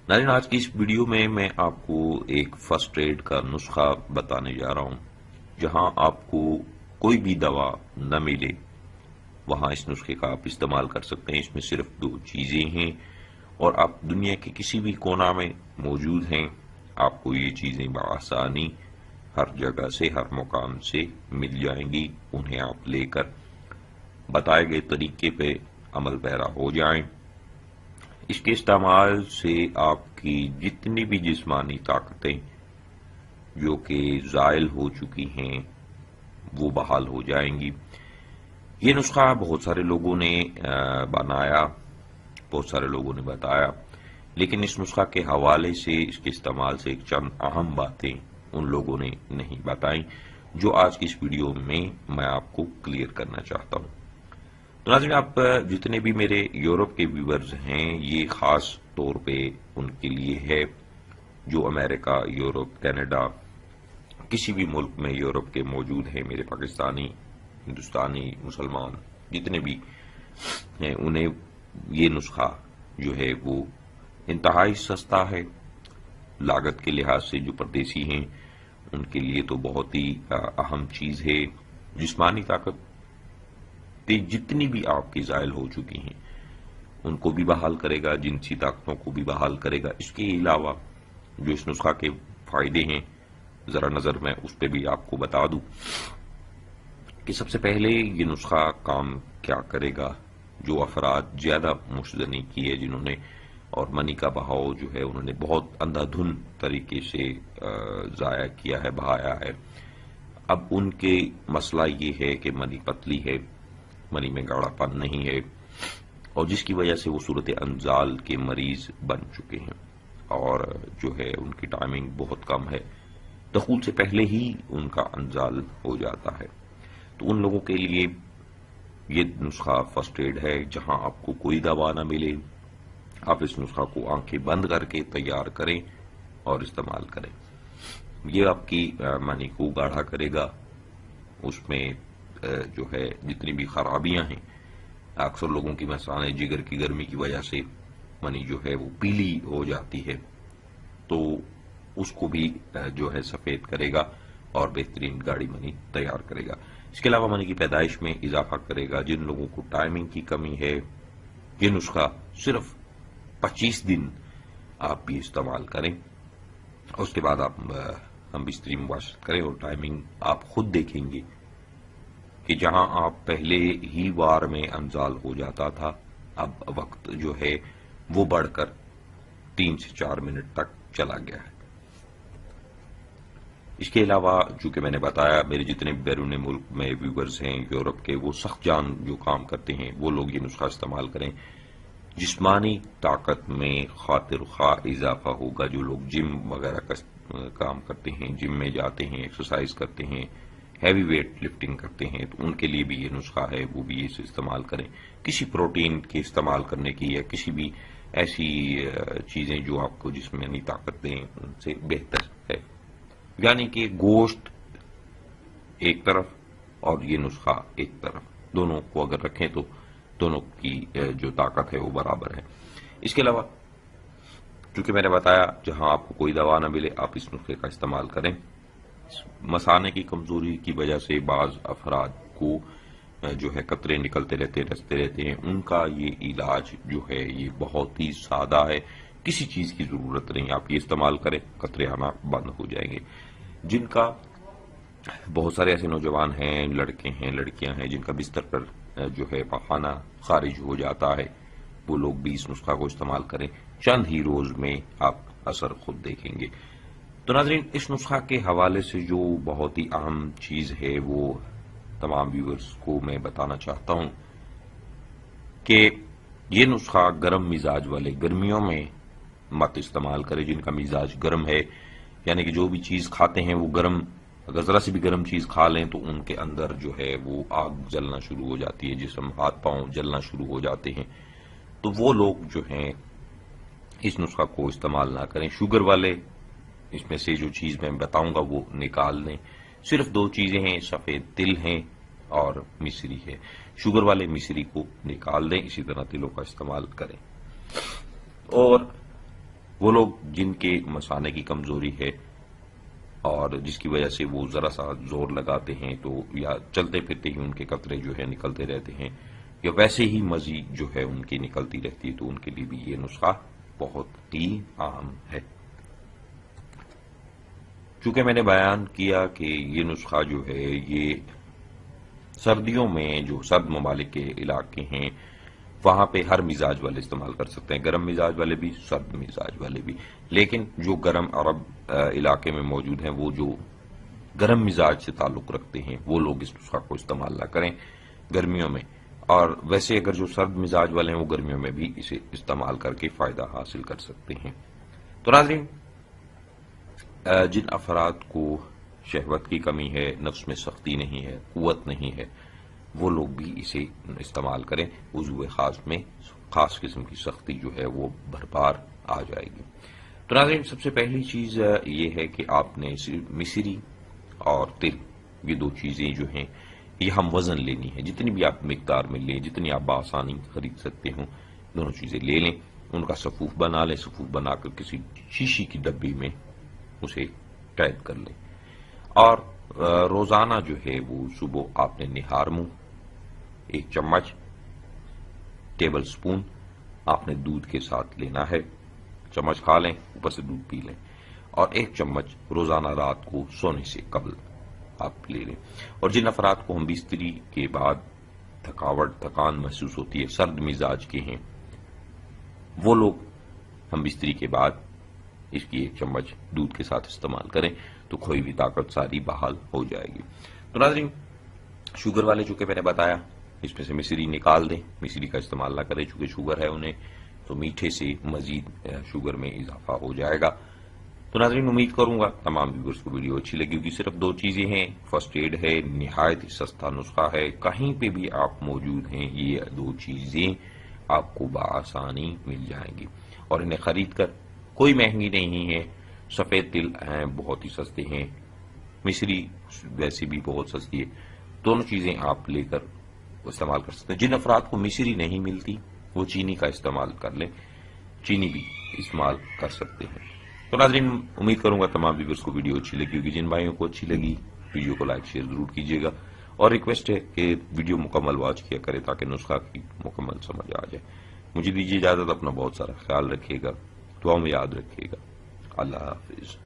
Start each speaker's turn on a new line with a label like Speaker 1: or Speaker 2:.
Speaker 1: ناظرین، آج کی اس ویڈیو میں آپ کو ایک فرسٹ ایڈ کا نسخہ بتانے جا رہا ہوں۔ جہاں آپ کو کوئی بھی دوا نہ ملے وہاں اس نسخے کا آپ استعمال کر سکتے ہیں۔ اس میں صرف 2 چیزیں ہیں اور آپ دنیا کے کسی بھی کونا میں موجود ہیں، آپ کو یہ چیزیں بآسانی ہر جگہ سے، ہر مقام سے مل جائیں گی۔ انہیں آپ لے کر بتائے گئے طریقے پہ عمل پیرا ہو جائیں۔ اس کے استعمال سے آپ کی جتنی بھی جسمانی طاقتیں جو کہ زائل ہو چکی ہیں وہ بحال ہو جائیں گی۔ یہ نسخہ بہت سارے لوگوں نے بنایا، بہت سارے لوگوں نے بتایا، لیکن اس نسخہ کے حوالے سے، اس کے استعمال سے چند اہم باتیں ان لوگوں نے نہیں بتائیں جو آج کی اس ویڈیو میں آپ کو کلیئر کرنا چاہتا ہوں۔ تو ناظرین، آپ جتنے بھی میرے یورپ کے ویورز ہیں، یہ خاص طور پہ ان کے لیے ہے جو امریکہ، یورپ، کینیڈا، کسی بھی ملک میں یورپ کے موجود ہیں، میرے پاکستانی، ہندوستانی، مسلمان جتنے بھی ہیں، انہیں یہ نسخہ جو ہے وہ انتہائی سستا ہے۔ لاگت کے لحاظ سے جو پردیسی ہیں ان کے لیے تو بہت ہی اہم چیز ہے۔ جسمانی طاقت جتنی بھی آپ کی زائل ہو چکی ہیں ان کو بھی بحال کرے گا، جنسی طاقتوں کو بھی بحال کرے گا۔ اس کے علاوہ جو اس نسخہ کے فائدے ہیں، ذرا نظر میں اس پہ بھی آپ کو بتا دوں کہ سب سے پہلے یہ نسخہ کام کیا کرے گا۔ جو افراد زیادہ مشتنی کی ہے، جنہوں نے اور منی کا بہاؤ جو ہے انہوں نے بہت اندھا دھن طریقے سے ضائع کیا ہے، بہایا ہے، اب ان کے مسئلہ یہ ہے کہ منی پتلی ہے، منی میں گاڑھا پن نہیں ہے، اور جس کی وجہ سے وہ صورت انزال کے مریض بن چکے ہیں، اور جو ہے ان کی ٹائمنگ بہت کم ہے، دخول سے پہلے ہی ان کا انزال ہو جاتا ہے۔ تو ان لوگوں کے لیے یہ نسخہ فرسٹ ایڈ ہے۔ جہاں آپ کو کوئی دوا نہ ملے، آپ اس نسخہ کو آنکھیں بند کر کے تیار کریں اور استعمال کریں۔ یہ آپ کی منی کو گاڑھا کرے گا، اس میں جو ہے جتنی بھی خرابیاں ہیں، اکثر لوگوں کی مثلاً جگر کی گرمی کی وجہ سے منی جو ہے وہ پیلی ہو جاتی ہے، تو اس کو بھی جو ہے سفید کرے گا اور بہترین گاڑی منی تیار کرے گا۔ اس کے علاوہ منی کی پیدائش میں اضافہ کرے گا۔ جن لوگوں کو ٹائمنگ کی کمی ہے، یہ نسخہ صرف 25 دن آپ بھی استعمال کریں، اور اس کے بعد آپ ہم بستری مباشرت کریں، اور ٹائمنگ آپ خود دیکھیں گے کہ جہاں آپ پہلے ہی وار میں انزال ہو جاتا تھا، اب وقت جو ہے وہ بڑھ کر 3 سے 4 منٹ تک چلا گیا ہے۔ اس کے علاوہ چونکہ میں نے بتایا میرے جتنے بیرون ملک میں ویورز ہیں یورپ کے، وہ سخت جان جو کام کرتے ہیں وہ لوگ یہ نسخہ استعمال کریں۔ جسمانی طاقت میں خاطر خواہ اضافہ ہوگا۔ جو لوگ جم وغیرہ کا کام کرتے ہیں، جم میں جاتے ہیں، ایکسرسائز کرتے ہیں، ہیوی ویٹ لفٹنگ کرتے ہیں، تو ان کے لیے بھی یہ نسخہ ہے، وہ بھی اسے استعمال کریں۔ کسی پروٹین کے استعمال کرنے کی یا کسی بھی ایسی چیزیں جو آپ کو جسمانی طاقت دیں، ان سے بہتر ہے۔ یعنی کہ گوشت ایک طرف اور یہ نسخہ ایک طرف، دونوں کو اگر رکھیں تو دونوں کی جو طاقت ہے وہ برابر ہے۔ اس کے علاوہ چونکہ میں نے بتایا جہاں آپ کو کوئی دوا نہ ملے آپ اس نسخے کا استعمال کریں۔ مثانے کی کمزوری کی وجہ سے بعض افراد کو جو ہے قطرے نکلتے رہتے ہیں، ان کا یہ علاج جو ہے یہ بہت ہی سادہ ہے، کسی چیز کی ضرورت نہیں، آپ یہ استعمال کریں، قطرے آنا بند ہو جائیں گے۔ جن کا بہت سارے ایسے نوجوان ہیں، لڑکے ہیں، لڑکیاں ہیں، جن کا بستر پر جو ہے پخانہ خارج ہو جاتا ہے، وہ لوگ بھی اس نسخہ کو استعمال کریں، چند ہی روز میں آپ اثر خود دیکھیں گے۔ تو ناظرین، اس نسخہ کے حوالے سے جو بہت ہی اہم چیز ہے وہ تمام ویورز کو میں بتانا چاہتا ہوں کہ یہ نسخہ گرم مزاج والے گرمیوں میں مت استعمال کرے۔ جن کا مزاج گرم ہے، یعنی کہ جو بھی چیز کھاتے ہیں وہ گرم، اگر ذرا سی بھی گرم چیز کھا لیں تو ان کے اندر جو ہے وہ آگ جلنا شروع ہو جاتی ہے، جسم، ہاتھ پاؤں جلنا شروع ہو جاتے ہیں، تو وہ لوگ جو ہیں اس نسخہ کو استعمال نہ کریں۔ شوگر والے اس میں سے جو چیز میں بتاؤں گا وہ نکال دیں۔ صرف 2 چیزیں ہیں، سفید تل ہیں اور مصری ہے۔ شوگر والے مصری کو نکال دیں، اسی طرح تلوں کا استعمال کریں۔ اور وہ لوگ جن کے مثانے کی کمزوری ہے اور جس کی وجہ سے وہ ذرا سا زور لگاتے ہیں تو یا چلتے پھرتے ہی ان کے قطرے جو ہے نکلتے رہتے ہیں یا ویسے ہی مزی جو ہے ان کی نکلتی رہتی ہے، تو ان کے لیے بھی یہ نسخہ بہت ہی عام ہے۔ چونکہ میں نے بیان کیا کہ یہ نسخہ جو ہے یہ سردیوں میں جو سرد ممالک کے علاقے ہیں وہاں پہ ہر مزاج والے استعمال کر سکتے ہیں، گرم مزاج والے بھی، سرد مزاج والے بھی، لیکن جو گرم عرب علاقے میں موجود ہیں وہ جو گرم مزاج سے تعلق رکھتے ہیں وہ لوگ اس نسخہ کو استعمال نہ کریں گرمیوں میں، اور ویسے اگر جو سرد مزاج والے ہیں وہ گرمیوں میں بھی اسے استعمال کر کے فائدہ حاصل کر سکتے ہیں۔ تو ناظرین، جن افراد کو شہوت کی کمی ہے، نفس میں سختی نہیں ہے، قوت نہیں ہے، وہ لوگ بھی اسے استعمال کریں، وضو خاص میں خاص قسم کی سختی جو ہے وہ بھرپار آ جائے گی۔ تو ناظرین، سب سے پہلی چیز یہ ہے کہ آپ نے مصری اور تل، یہ دو چیزیں جو ہیں یہ ہم وزن لینی ہے، جتنی بھی آپ مقدار میں لیں، جتنی آپ بآسانی خرید سکتے ہوں دونوں چیزیں لے لیں، ان کا صفوف بنا لیں، صفوف بنا کر کسی شیشی کی ڈبی میں اسے قید کر لیں، اور روزانہ جو ہے وہ صبح آپ نے نہار منہ 1 چمچ ٹیبل سپون آپ نے دودھ کے ساتھ لینا ہے، چمچ کھا لیں اوپر سے دودھ پی لیں، اور 1 چمچ روزانہ رات کو سونے سے قبل آپ لے لیں۔ اور جن افراد کو ہم بستری کے بعد تھکان محسوس ہوتی ہے، سرد مزاج کے ہیں، وہ لوگ ہم بستری کے بعد اس کی 1 چمچ دودھ کے ساتھ استعمال کریں تو کھوئی بھی طاقت ساری بحال ہو جائے گی۔ تو ناظرین، شوگر والے چونکہ میں نے بتایا اس میں سے مصری نکال دیں، مصری کا استعمال نہ کریں، چونکہ شوگر ہے انہیں تو میٹھے سے مزید شوگر میں اضافہ ہو جائے گا۔ تو ناظرین، امید کروں گا تمام ویورز کو ویڈیو اچھی لگی ہوگی۔ صرف 2 چیزیں ہیں، فرسٹ ایڈ ہے، نہایت ہی سستا نسخہ ہے، کہیں پہ بھی آپ موجود ہیں یہ 2 چیزیں آپ کو بآسانی مل جائیں گی، اور انہیں خرید کر کوئی مہنگی نہیں ہے، سفید تل ہیں بہت ہی سستے ہیں، مصری ویسے بھی بہت سستی ہے، دونوں چیزیں آپ لے کر استعمال کر سکتے ہیں۔ جن افراد کو مصری نہیں ملتی وہ چینی کا استعمال کر لیں، چینی بھی استعمال کر سکتے ہیں۔ تو ناظرین، امید کروں گا تمام ویورز کو ویڈیو اچھی لگی ہوگی، جن بھائیوں کو اچھی لگی ویڈیو کو لائک شیئر ضرور کیجیے گا، اور ریکویسٹ ہے کہ ویڈیو مکمل واچ کیا کرے تاکہ نسخہ کی مکمل سمجھ آ جائے۔ مجھے دیجیے اجازت، اپنا بہت سارا خیال رکھیے گا، دعاؤں میں یاد رکھیے گا۔ اللہ حافظ۔